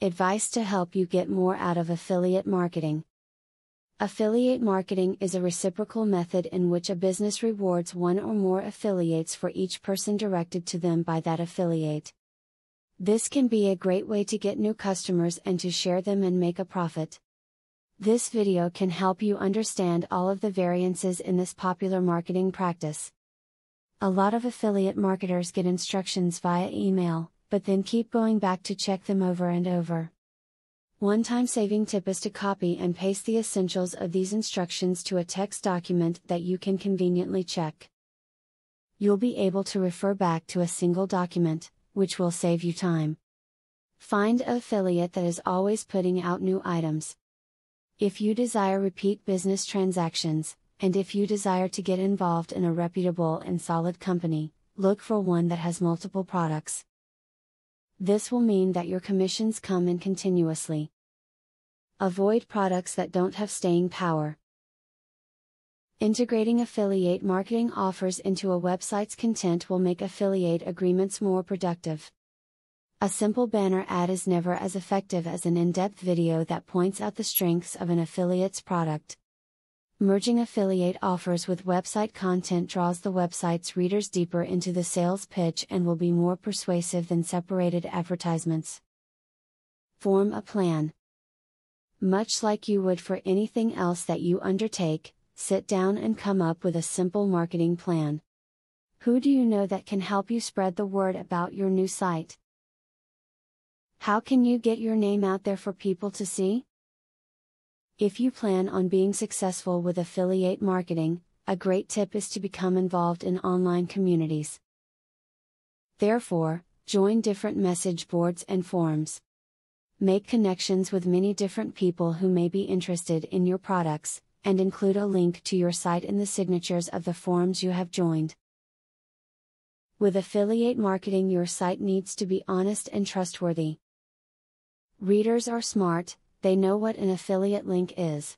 Advice to help you get more out of affiliate marketing. Affiliate marketing is a reciprocal method in which a business rewards one or more affiliates for each person directed to them by that affiliate. This can be a great way to get new customers and to share them and make a profit. This video can help you understand all of the variances in this popular marketing practice. A lot of affiliate marketers get instructions via email, but then keep going back to check them over and over. One time-saving tip is to copy and paste the essentials of these instructions to a text document that you can conveniently check. You'll be able to refer back to a single document, which will save you time. Find an affiliate that is always putting out new items. If you desire repeat business transactions, and if you desire to get involved in a reputable and solid company, look for one that has multiple products. This will mean that your commissions come in continuously. Avoid products that don't have staying power. Integrating affiliate marketing offers into a website's content will make affiliate agreements more productive. A simple banner ad is never as effective as an in-depth video that points out the strengths of an affiliate's product. Merging affiliate offers with website content draws the website's readers deeper into the sales pitch and will be more persuasive than separated advertisements. Form a plan. Much like you would for anything else that you undertake, sit down and come up with a simple marketing plan. Who do you know that can help you spread the word about your new site? How can you get your name out there for people to see? If you plan on being successful with affiliate marketing, a great tip is to become involved in online communities. Therefore, join different message boards and forums. Make connections with many different people who may be interested in your products, and include a link to your site in the signatures of the forums you have joined. With affiliate marketing, your site needs to be honest and trustworthy. Readers are smart. They know what an affiliate link is.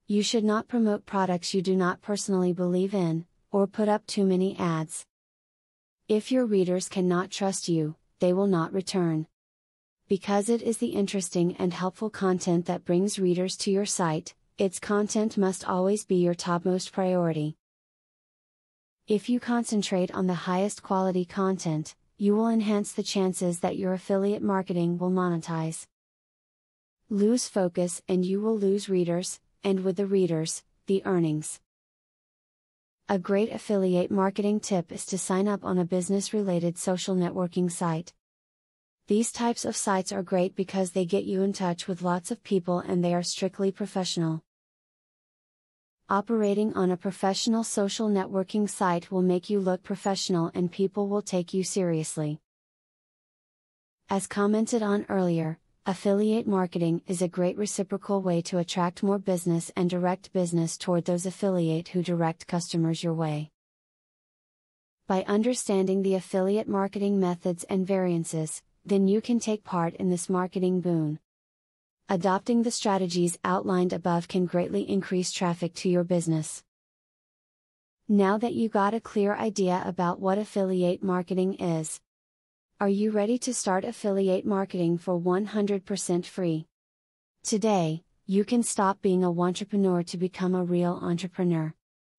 You should not promote products you do not personally believe in, or put up too many ads. If your readers cannot trust you, they will not return. Because it is the interesting and helpful content that brings readers to your site, its content must always be your topmost priority. If you concentrate on the highest quality content, you will enhance the chances that your affiliate marketing will monetize. Lose focus and you will lose readers, and with the readers, the earnings. A great affiliate marketing tip is to sign up on a business-related social networking site. These types of sites are great because they get you in touch with lots of people and they are strictly professional. Operating on a professional social networking site will make you look professional and people will take you seriously. As commented on earlier, affiliate marketing is a great reciprocal way to attract more business and direct business toward those affiliate who direct customers your way. By understanding the affiliate marketing methods and variances, then you can take part in this marketing boon. Adopting the strategies outlined above can greatly increase traffic to your business. Now that you got a clear idea about what affiliate marketing is, are you ready to start affiliate marketing for 100% free? Today, you can stop being a wantrepreneur to become a real entrepreneur.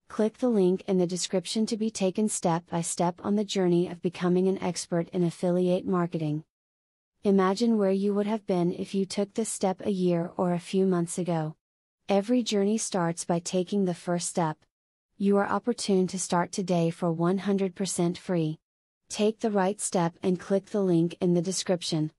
Click the link in the description to be taken step by step on the journey of becoming an expert in affiliate marketing. Imagine where you would have been if you took this step a year or a few months ago. Every journey starts by taking the first step. You are opportune to start today for 100% free. Take the right step and click the link in the description.